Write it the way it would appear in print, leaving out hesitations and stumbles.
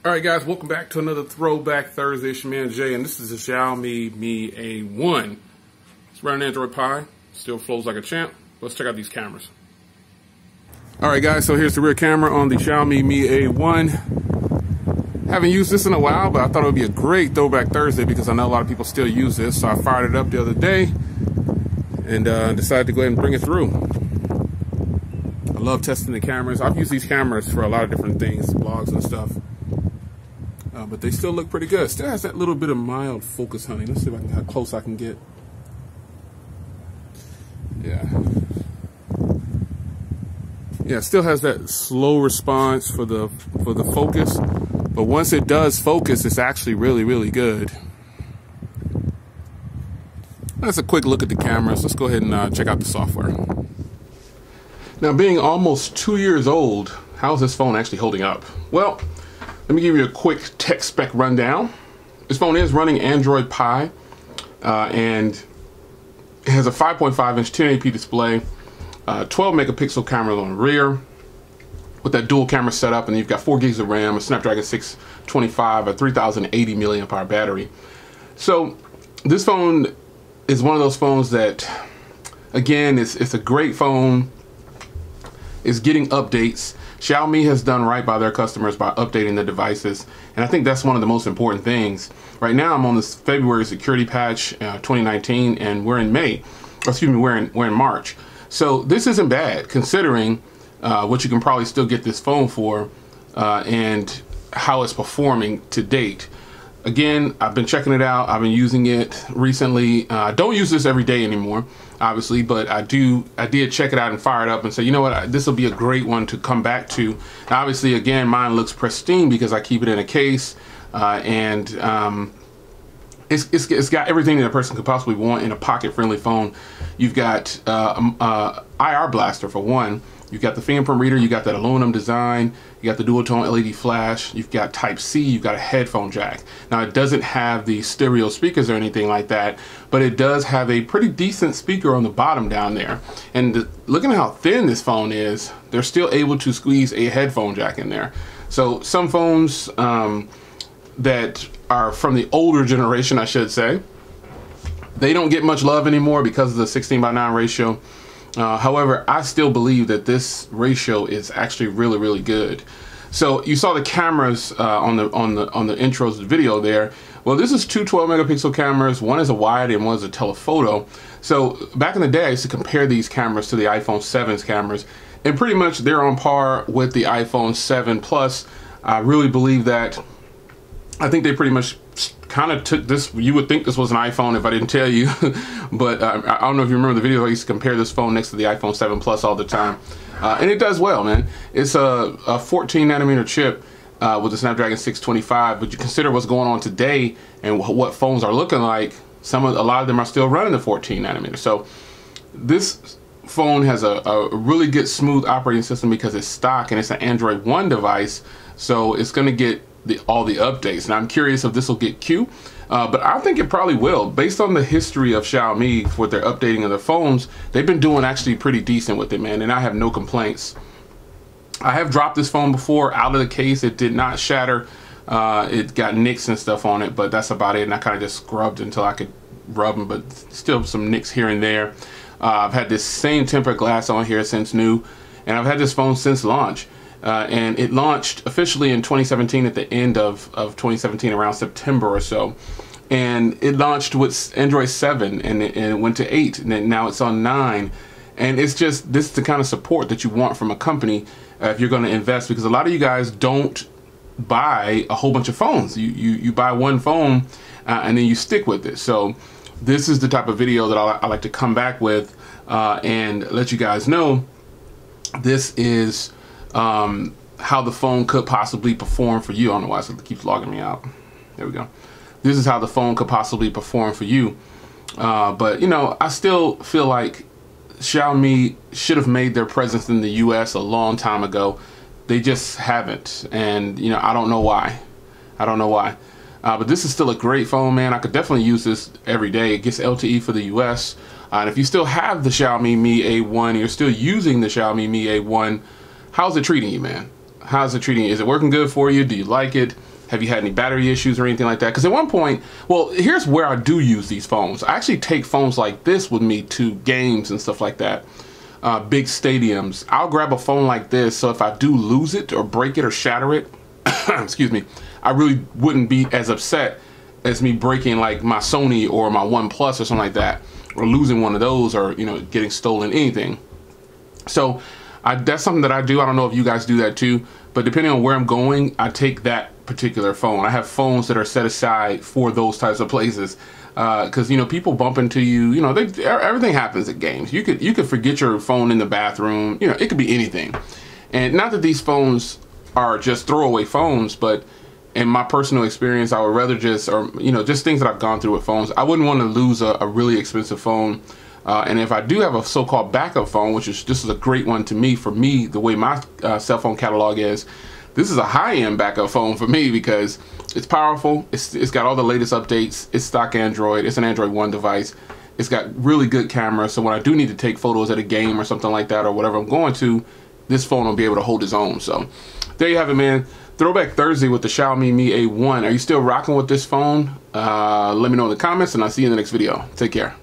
Alright guys, welcome back to another Throwback Thursday. It's your man Jay, and this is the Xiaomi Mi A1. It's running Android Pie, still flows like a champ. Let's check out these cameras. Alright guys, so here's the rear camera on the Xiaomi Mi A1. Haven't used this in a while, but I thought it would be a great Throwback Thursday because I know a lot of people still use this. So I fired it up the other day and decided to go ahead and bring it through. I love testing the cameras. I've used these cameras for a lot of different things, vlogs and stuff. But they still look pretty good. Still has that little bit of mild focus, honey. Let's see if I can, how close I can get. Yeah, it still has that slow response for the focus. But once it does focus, it's actually really good. That's a quick look at the cameras. Let's go ahead and check out the software. Now, being almost 2 years old, how's this phone actually holding up? Well, let me give you a quick tech spec rundown. This phone is running Android Pie, and it has a 5.5-inch 1080p display, 12 megapixel camera on the rear, with that dual camera setup, and you've got 4 gigs of RAM, a Snapdragon 625, a 3080 milliamp hour battery. So this phone is one of those phones that, again, it's a great phone. It's getting updates. Xiaomi has done right by their customers by updating the devices, and I think that's one of the most important things. Right now, I'm on this February security patch 2019, and we're in May. Excuse me, we're in March. So this isn't bad considering what you can probably still get this phone for and how it's performing to date. Again, I've been checking it out. I've been using it recently. I don't use this every day anymore, obviously, but I did check it out and fire it up and say, you know what, this will be a great one to come back to. Now, obviously, again, mine looks pristine because I keep it in a case, and it's got everything that a person could possibly want in a pocket-friendly phone. You've got IR blaster for one. You've got the fingerprint reader, you got that aluminum design, you got the dual tone LED flash, you've got Type-C, you've got a headphone jack. Now, it doesn't have the stereo speakers or anything like that, but it does have a pretty decent speaker on the bottom down there. And looking at how thin this phone is, they're still able to squeeze a headphone jack in there. So some phones that are from the older generation, I should say, they don't get much love anymore because of the 16:9 ratio. However, I still believe that this ratio is actually really good. So you saw the cameras on the intros of the video there. Well, this is two 12 megapixel cameras. One is a wide and one is a telephoto. So back in the day, I used to compare these cameras to the iPhone 7's cameras, and pretty much they're on par with the iPhone 7 Plus. I really believe that. I think they pretty much kind of took this. You would think this was an iPhone if I didn't tell you, but I don't know if you remember the video. I used to compare this phone next to the iPhone 7 Plus all the time, and it does well, man. It's a 14 nanometer chip with the Snapdragon 625, but you consider what's going on today and what phones are looking like. A lot of them are still running the 14 nanometer. So this phone has a really good smooth operating system because it's stock and it's an Android 1 device, so it's going to get all the updates. And I'm curious if this will get Q, but I think it probably will. Based on the history of Xiaomi for their updating of their phones, they've been doing actually pretty decent with it, man, and I have no complaints. I have dropped this phone before out of the case. It did not shatter. It got nicks and stuff on it, but that's about it, and I kind of just scrubbed until I could rub them, but still some nicks here and there. I've had this same tempered glass on here since new, and I've had this phone since launch. And it launched officially in 2017 at the end of 2017, around September or so. And it launched with Android 7 and it went to 8, and then now it's on 9. And it's just, this is the kind of support that you want from a company if you're going to invest, because a lot of you guys don't buy a whole bunch of phones. You buy one phone and then you stick with it. So this is the type of video that I like to come back with and let you guys know this is how the phone could possibly perform for you. I don't know why it keeps logging me out. There we go. This is how the phone could possibly perform for you. But you know, I still feel like Xiaomi should have made their presence in the US a long time ago. They just haven't, and you know, I don't know why. But this is still a great phone, man. I could definitely use this every day. It gets LTE for the US. And if you still have the Xiaomi Mi A1, you're still using the Xiaomi Mi A1, how's it treating you, man? How's it treating you? Is it working good for you? Do you like it? Have you had any battery issues or anything like that? Because at one point, well, here's where I do use these phones. I actually take phones like this with me to games and stuff like that. Big stadiums. I'll grab a phone like this, so if I do lose it or break it or shatter it, excuse me, I really wouldn't be as upset as me breaking like my Sony or my OnePlus or something like that, or losing one of those, or getting stolen, anything. So that's something that I do. I don't know if you guys do that too, but depending on where I'm going, I take that particular phone. I have phones that are set aside for those types of places, because people bump into you. Everything happens at games. You could forget your phone in the bathroom. It could be anything. And not that these phones are just throwaway phones, but in my personal experience, I would rather just things that I've gone through with phones. I wouldn't want to lose a really expensive phone. And if I do have a so-called backup phone, this is a great one to me, for me, the way my cell phone catalog is, this is a high-end backup phone for me because it's powerful. It's got all the latest updates. It's stock Android. It's an Android 1 device. It's got really good camera. So when I do need to take photos at a game or something like that, or whatever I'm going to, this phone will be able to hold its own. So there you have it, man. Throwback Thursday with the Xiaomi Mi A1. Are you still rocking with this phone? Let me know in the comments, and I'll see you in the next video. Take care.